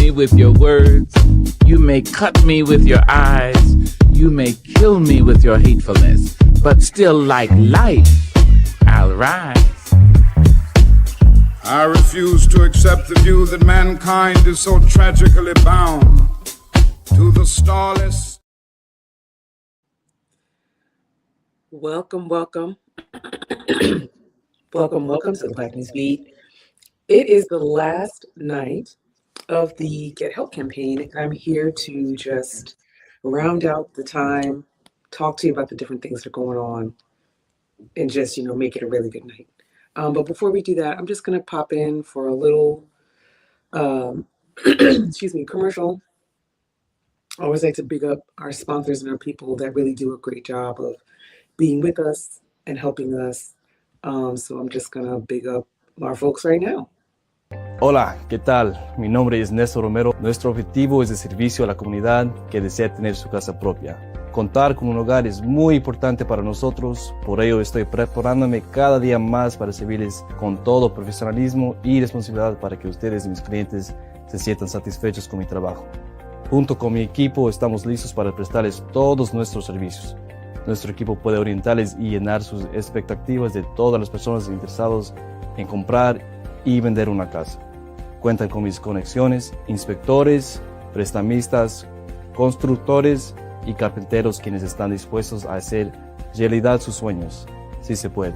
me with your words. You may cut me with your eyes. You may kill me with your hatefulness. But still, like life, I'll rise. I refuse to accept the view that mankind is so tragically bound to the starless. Welcome to the Black News Beat. It is the last night of the Get Help campaign, and I'm here to just round out the time, talk to you about the different things that are going on, and just, make it a really good night. But before we do that, I'm just going to pop in for a little, commercial. I always like to big up our sponsors and our people that really do a great job of being with us and helping us. So I'm just going to big up our folks right now. Hola, ¿qué tal? Mi nombre es Néstor Romero. Nuestro objetivo es el servicio a la comunidad que desea tener su casa propia. Contar con un hogar es muy importante para nosotros, por ello estoy preparándome cada día más para servirles con todo profesionalismo y responsabilidad para que ustedes y mis clientes se sientan satisfechos con mi trabajo. Junto con mi equipo estamos listos para prestarles todos nuestros servicios. Nuestro equipo puede orientarles y llenar sus expectativas de todas las personas interesadas en comprar y vender una casa. Cuentan con mis conexiones, inspectores, prestamistas, constructores y carpinteros quienes están dispuestos a hacer realidad sus sueños, si se puede.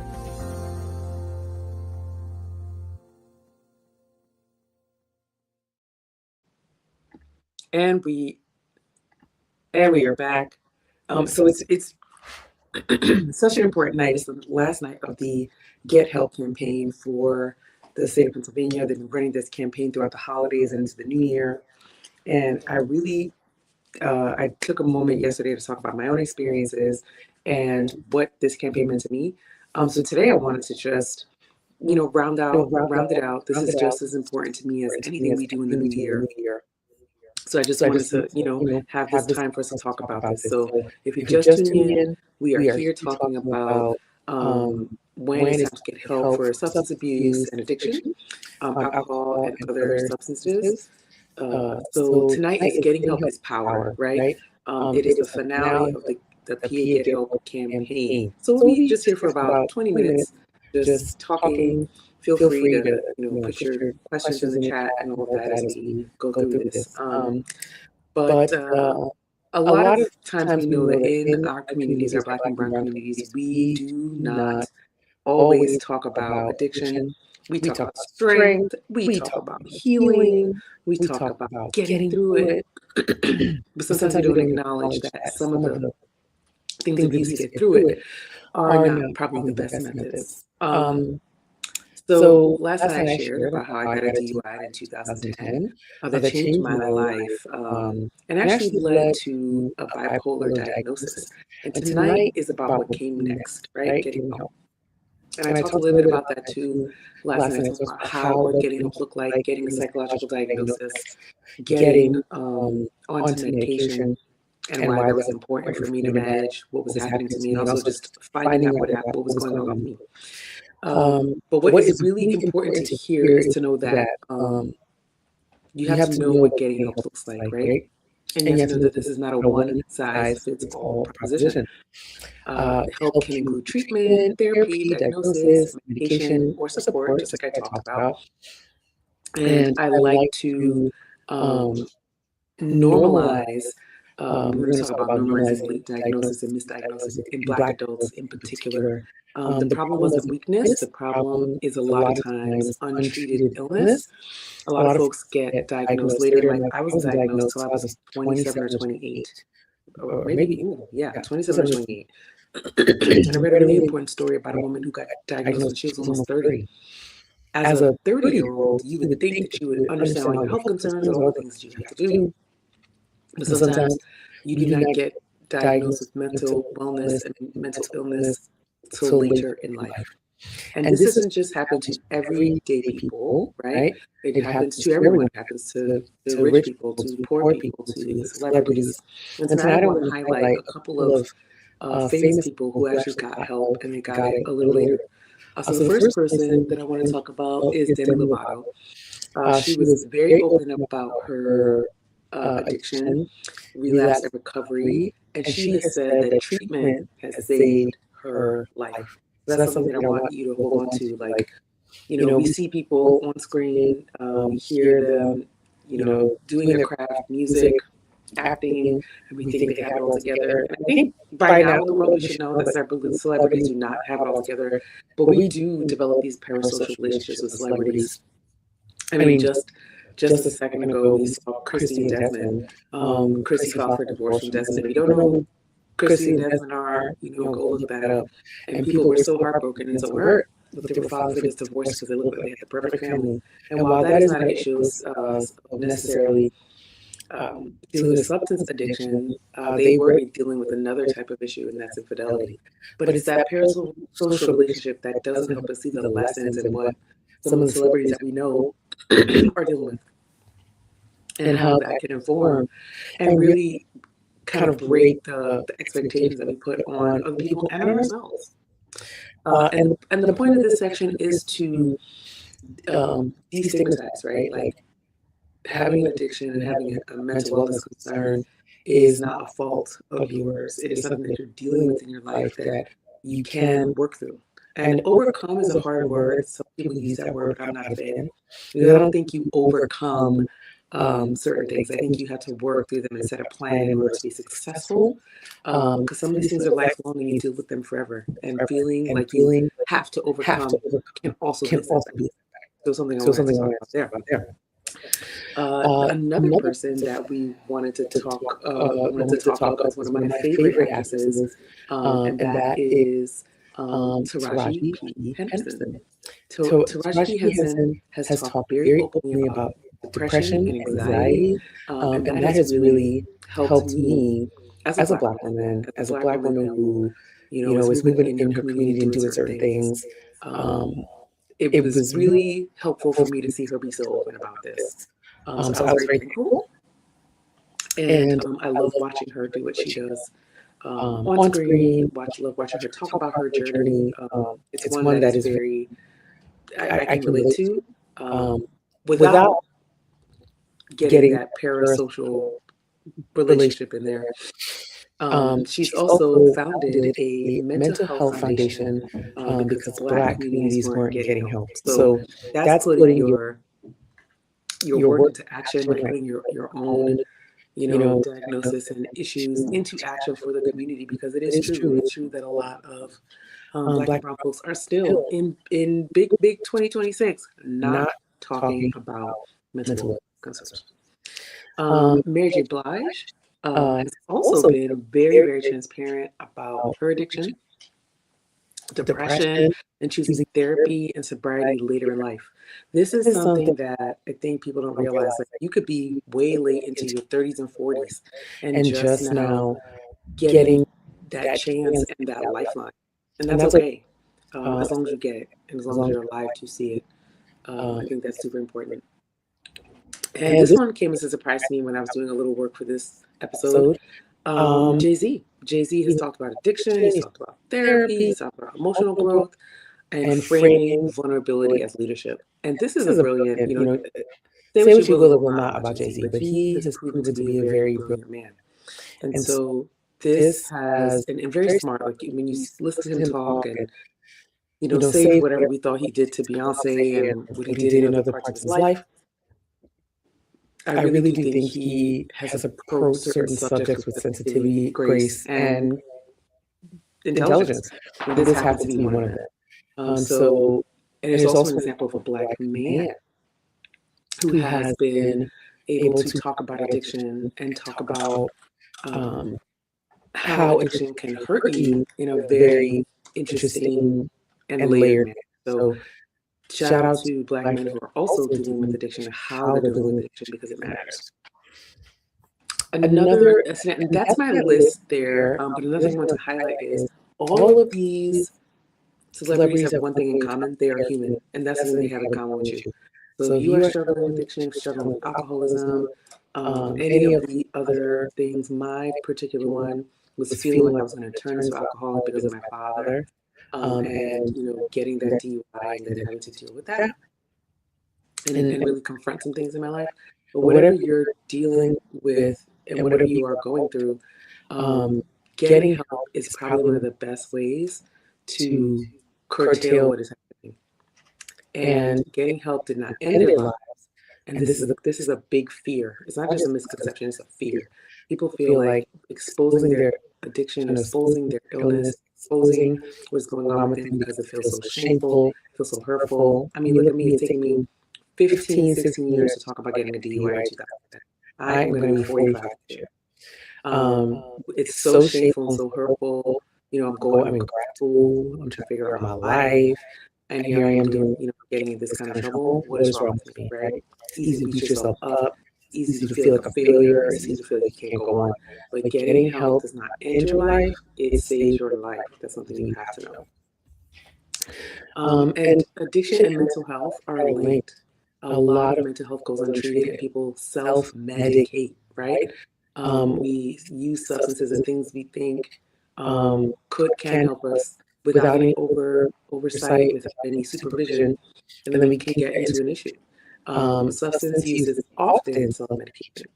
And we are back. So it's such an important night. It's the last night of the Get Help campaign for the state of Pennsylvania. They've been running this campaign throughout the holidays and into the new year. And I really, I took a moment yesterday to talk about my own experiences and what this campaign meant to me. So today I wanted to just, round it out. This is just as important to me as anything we do in the new year. So I just wanted to, have this time for us to talk about this. So if you're just tuning in, we are here talking about when it's time to get help for substance abuse and addiction, alcohol and other substances. So tonight is Getting Help is Power, right? It is the finale of the PA Get Help campaign. So we'll be just here for about 20 minutes, just talking. Feel free to put your questions in the chat and all of that as we go through this. But a lot of times we know that in our communities, our Black and Brown communities, we do not always talk about addiction. We talk about strength. We talk about healing. We talk about getting through it. But sometimes we don't acknowledge that some of the things that we use to get through it are not probably the best methods. So last night I shared about how I got a DUI in 2010 that changed my life and actually led to a bipolar diagnosis. And tonight is about what came next, right? Getting help. And I talked a little bit about that too last night, about what getting help looked like, getting a psychological diagnosis, getting onto medication, and why that was important for me to manage what was happening to me, and also just finding out what was going on with me. But what is really important to hear is to know that you have to know what getting help looks like, right? And you have to know that this is not a one-size-fits-all proposition. Help can include treatment, therapy, diagnosis, medication, or support, just like I talked about. And I like to normalize. We're going to talk about normalizing late diagnosis and misdiagnosis in Black adults in particular. The problem wasn't weakness. The problem is a lot of times untreated illness. A lot of folks get diagnosed later in life. I was diagnosed till I was 27 or 28. Or maybe, 27 or 28. And I read a really important story about a woman who got diagnosed when she was almost 30. As a 30-year-old, you would think that you would understand all your health concerns and all the things that you have to do. But sometimes you do not get diagnosed with mental wellness and mental illness till later in life. And this doesn't just happen to everyday people, right? It happens to everyone. It happens to the rich people, to the poor people, to the celebrities. And tonight I want to highlight a couple of famous people who actually got help, and they got it a little later. So the first person that I want to talk about is Demi Lovato. She was very open about her addiction, relapse, and recovery, and she has said that treatment has saved her life. So that's something that I want you to hold on to. Like, we see people on screen, we hear them, doing their craft, music, acting, and we think they have it all together. And I think by now in the world we should know that celebrities do not have it all together, but we do develop these parasocial relationships with celebrities. I mean, just a second ago, we saw Christy and Desmond. Christy filed for divorce from Desmond. If you don't know who Christy and Desmond are, go look that up. And people were so heartbroken and so hurt that they were filing for this divorce because they looked like they had the perfect family. And while that is not an issue of necessarily dealing with substance addiction, they were dealing with another type of issue, and that's infidelity. But it's that parasocial relationship that doesn't help us see the lessons and what some of the celebrities that we know are dealing with, and how that can inform and really kind of break the expectations that we put on other people and on ourselves. And the point of this section is to destigmatize, right? Like, having an addiction and having a mental wellness concern is not a fault of yours. It is something that you're dealing with in your life that you can work through. And overcome is a hard word. Some people use that word, but I'm not a fan. Because I don't think you overcome certain things. I think you have to work through them and set a plan in order to be successful. Because some of these things are lifelong and you deal with them forever. And feeling like you have to overcome can also be a setback. So something I want to talk about there. Another person that we wanted to talk about is one of my favorite actresses, and that is Taraji P. Henson. Taraji P. Henson has talked very openly about depression and anxiety, and that has really helped me as a Black woman, who is moving in her community and doing certain things. It was really helpful for me to see her be so open about this. So I was very thankful, and I love watching her do what she does on screen. Love watching her talk about her journey. It's one that is very I can relate to without getting that parasocial relationship in there. She's also founded a mental health foundation because Black communities weren't getting help. So that's putting your work into action, like putting your own diagnosis and issues into action for the community, because it is true. It's true that a lot of Black and brown folks are still in big 2026 not talking about mental health concerns. Mary J. Blige has also been very, very transparent about her addiction, depression, and choosing therapy and sobriety later in life. This is something that I think people don't realize. Like, you could be way late into your 30s and 40s and just now getting that chance and that lifeline. And that's okay, as long as you get it and as long as you're alive to see it. I think that's super important. And this one came as a surprise to me when I was doing a little work for this episode. Jay-Z. Jay-Z has talked about addiction, he's talked about therapy, he's talked about emotional growth, and framing vulnerability as leadership. And this is a brilliant, say what you will or will not about Jay-Z, but he has proven to be a very brilliant man. And so this has, and very smart, like when you listen to him talk and, say whatever we thought he did to Beyonce and what he did in other parts of his life, I really do think he has approached certain subjects with sensitivity, grace, and intelligence. And this happens to be one of them. And it's also an example of a Black man who has been able to talk about addiction and talk about how addiction can hurt you in a very interesting and layered manner. So shout out to Black men who are also dealing with addiction and how they're dealing with addiction, because it matters. Another, and that's my list there, but another thing I want to highlight is all of these celebrities have one thing in common: they are human, and that's something they have in common with you. So if you are struggling with addiction, struggling with alcoholism, any of the other things, my particular one was feeling like I was going to turn into alcoholic because of my father. And getting that DUI and then having to deal with that. and really confront some things in my life. But whatever you're dealing with and whatever you are going through, getting help is probably one of the best ways to curtail what is happening. And getting help did not end their lives. And this is a big fear. It's not just a misconception, it's a fear. People feel like exposing their addiction, exposing their illness, exposing what's going on with them because it feels so shameful, it feels so hurtful. I mean, look at me, it's taken me 15, 16 years to talk about getting a DUI in 2010. I am going to be 45 this year. It's so shameful and so hurtful. You know, I'm in grad school, I'm trying to figure out my life, and here I am doing, getting in this kind of trouble. What is wrong with me, right? It's easy to beat yourself up. It's easy to feel like a failure. It's easy to feel like you can't go on. But getting help does not end your life. It saves your life. That's something you have to know. And addiction and mental health are linked. A lot of mental health goes untreated and people self-medicate, right? We use substances and things we think can help us without any oversight, without any supervision, and then we can get into an issue. Substance use is often self-medication.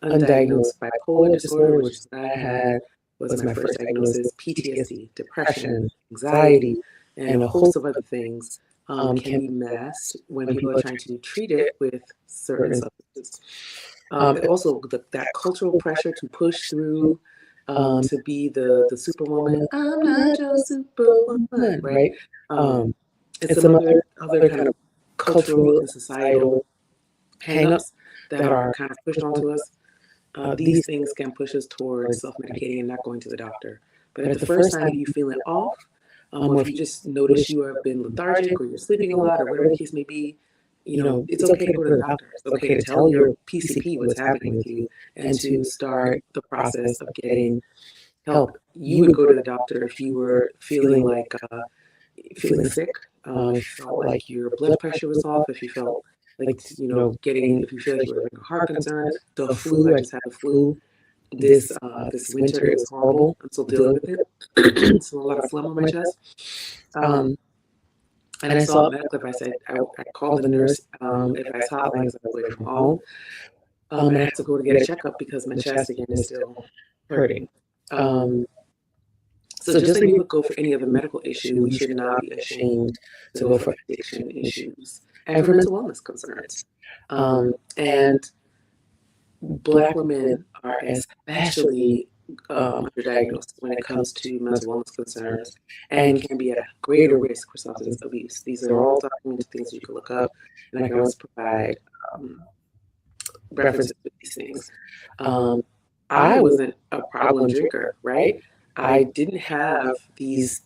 Undiagnosed bipolar disorder, which I had, was my first diagnosis, PTSD, depression, anxiety, and a host of other things can be masked when people are trying to treat it with certain substances. Also, that cultural pressure to push through, to be the superwoman. I'm not your superwoman, right? And some other kind of cultural and societal hang-ups that are kind of pushed onto us. These things can push us towards self-medicating and not going to the doctor. But at the first time you feeling off, or if you just notice you have been lethargic or you're sleeping a lot or whatever the case may be, it's okay to go to the doctor. It's okay to tell your PCP what's happening with you and to start the process of getting help. You would go to the doctor if you were feeling feeling sick, if you felt like your blood pressure was off, if you felt like, if you feel like you were having a heart concern, the flu, I just had the flu. This winter, it was horrible. I'm still dealing with it. So a lot of phlegm on my chest. And I saw a medical advice. I called the nurse advice hotline as I was away from home. And I had to go to get a checkup because my chest again is still hurting. So just like you would go for any other medical issue, we should not be ashamed to go for addiction issues and for mental wellness concerns. And Black women are especially underdiagnosed when it comes to mental wellness concerns and can be at a greater risk for substance abuse. These are all documented things you can look up, and I can always provide references to these things. I wasn't a problem drinker, right? I didn't have these,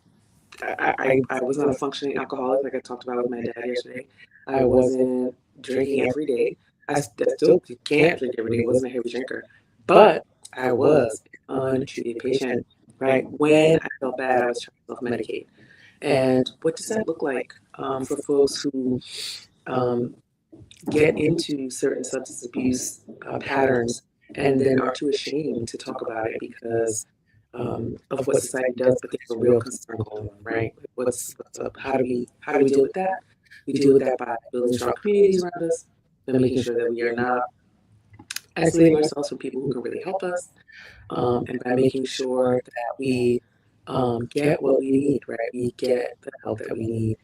I was not a functioning alcoholic like I talked about with my dad yesterday. I wasn't drinking every day. I still can't drink every day. I wasn't a heavy drinker. But I was an untreated patient, right? When I felt bad, I was trying to self-medicate. And what does that look like for folks who get into certain substance abuse patterns and then are too ashamed to talk about it because of what society does, but there's a real concern going on, right? What's up? How do we deal with that? We deal with that by building strong communities around us and making sure that we are not isolating ourselves from people who can really help us, and by making sure that we get what we need, right? We get the help that we need,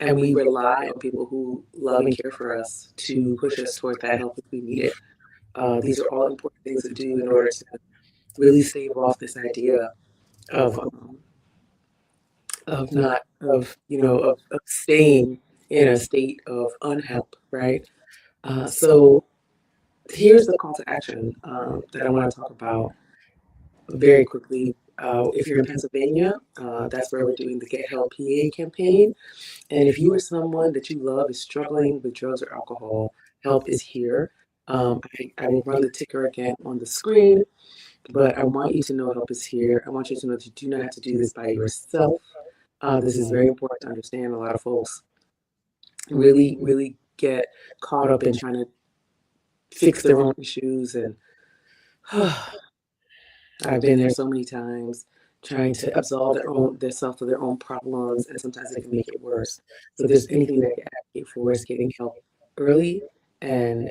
and we rely on people who love and care for us to push us toward that help if we need it. These are all important things to do in order to really stave off this idea of staying in a state of unhelp, right? So here's the call to action that I want to talk about very quickly. If you're in Pennsylvania, that's where we're doing the Get Help PA campaign. And if you or someone that you love is struggling with drugs or alcohol, help is here. I will run the ticker again on the screen, but I want you to know help is here. I want you to know that you do not have to do this by yourself. This is very important to understand. A lot of folks really, really get caught up in trying to fix their own issues, and I've been there so many times trying to absolve their self of their own problems, and sometimes it can make it worse. So if there's anything that I can advocate for is getting help early and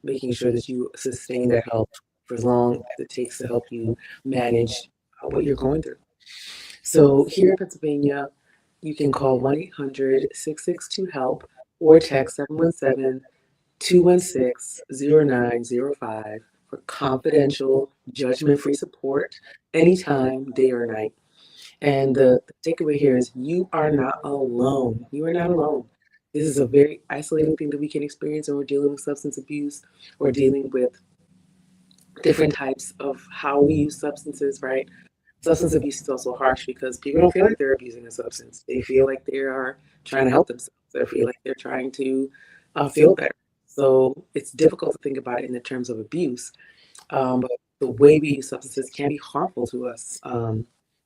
making sure that you sustain that help for as long as it takes to help you manage what you're going through. So here in Pennsylvania, you can call 1-800-662-HELP or text 717-216-0905 for confidential, judgment-free support anytime, day or night. And the takeaway here is you are not alone. You are not alone. This is a very isolating thing that we can experience when we're dealing with substance abuse or dealing with different types of how we use substances, right? Substance abuse is also harsh because people don't feel like they're abusing a substance. They feel like they are trying to help themselves. They feel like they're trying to feel better. So it's difficult to think about it in the terms of abuse. But the way we use substances can be harmful to us,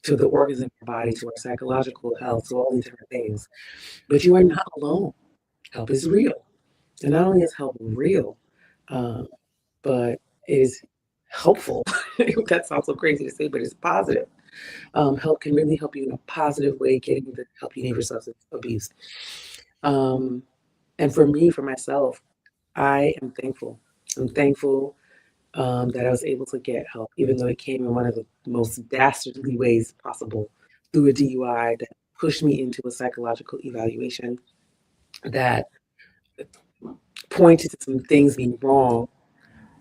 to the organs in our body, to our psychological health, to all these different things. But you are not alone. Help is real. And not only is help real, but it is helpful. That sounds so crazy to say, but it's positive. Help can really help you in a positive way, getting the help you need for substance abuse. And for me, for myself, I am thankful. I'm thankful that I was able to get help, even though it came in one of the most dastardly ways possible through a DUI that pushed me into a psychological evaluation that pointed to some things being wrong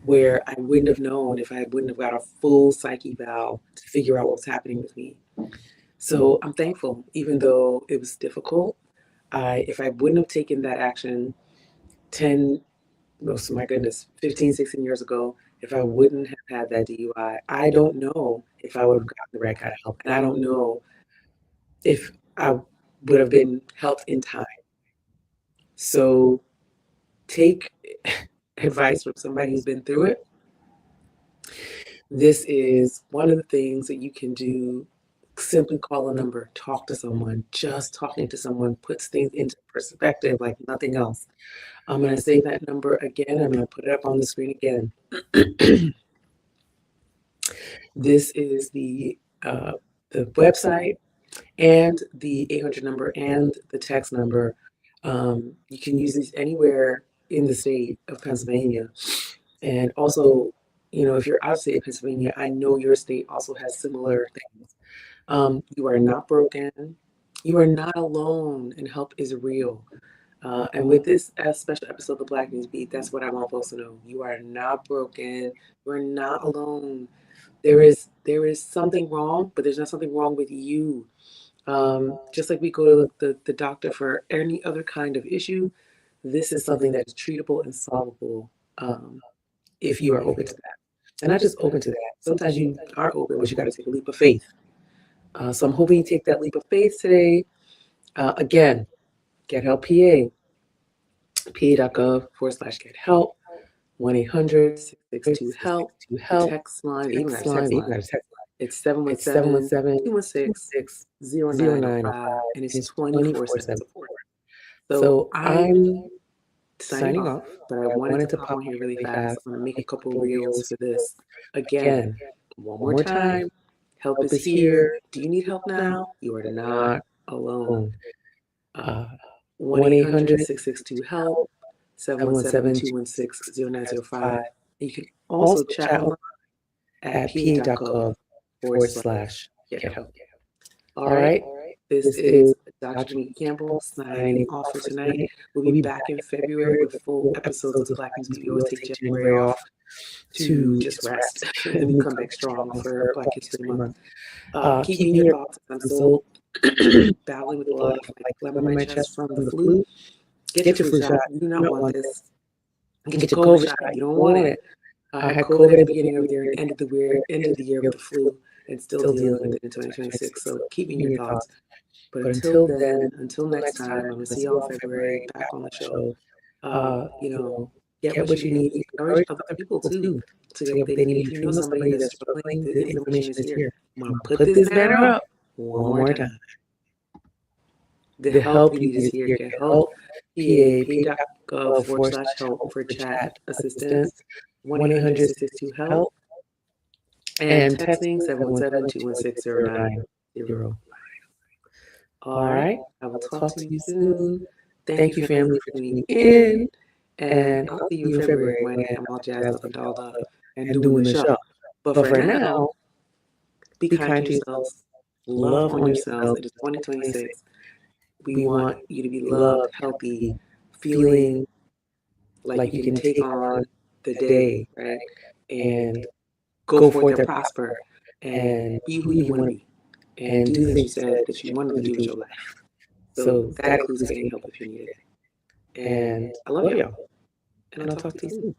where I wouldn't have known if I wouldn't have got a full psych eval to figure out what was happening with me. So I'm thankful, even though it was difficult. If I wouldn't have taken that action 15, 16 years ago, if I wouldn't have had that DUI, I don't know if I would have gotten the right kind of help. And I don't know if I would have been helped in time. So take advice from somebody who's been through it. This is one of the things that you can do. Simply call a number, talk to someone. Just talking to someone puts things into perspective like nothing else. I'm going to say that number again. I'm going to put it up on the screen again. This is the website and the 800 number and the text number. You can use these anywhere in the state of Pennsylvania. And also, if you're outside of Pennsylvania, I know your state also has similar things. You are not broken. You are not alone, and help is real. And with this special episode of the Black News Beat, that's what I want folks to know. You are not broken. You are not alone. There is something wrong, but there's not something wrong with you. Just like we go to the doctor for any other kind of issue, this is something that is treatable and solvable if you are open to that. And not just open to that. Sometimes you are open, but you got to take a leap of faith. So I'm hoping you take that leap of faith today. Again, Get Help PA, pa.gov/get help, 1-800-662-HELP, text line, even got a text line. It's 717-216-0905, and it's 24/7 support. So I'm signing off, but I wanted to pop on here really fast. I'm going to make a couple reels for this. Again, one more time. Help is here. Do you need help now? You are not alone. 1-800-662-HELP, 717-216-0905. You can also chat at pa.gov/get help. All right. This is Dr. Janine Campbell signing off for tonight. We'll be back in February with full episodes of the Black News Beat. We always take January off to just rest, and we come back strong for Black History Month. Keep me in your thoughts. I'm still battling with a lot of phlegm in my chest from the flu. Get your flu shot. You do not want this. Get your COVID shot. You don't want it. I had COVID at the beginning of the year and end of the year with the flu, and still dealing with it in 2026. So keep me in your thoughts. But until then, until next time, I'm going to see y'all in February back on the show. Get what you need. Encourage other people too to get what they need. If you know somebody that's struggling, the information is here. I'm going to put this banner up one more time. The help you need is here. Get help. pa.gov/help for chat assistance. 1-800-662-HELP. And texting 717-216-0905. All right. I will talk to you soon. Thank you, family, for tuning in. And I'll see you in February when I'm all jazzed up and dolled up and doing the show. But for now, be kind to yourselves, love on yourselves. It is 2026. We want you to be loved, healthy, feeling like you can take on the day, right? And go forth and prosper and be who you want to be and do the things you said that you wanted to do with your life. So that includes getting help if you need it. And I love y'all. And I'll talk to you soon.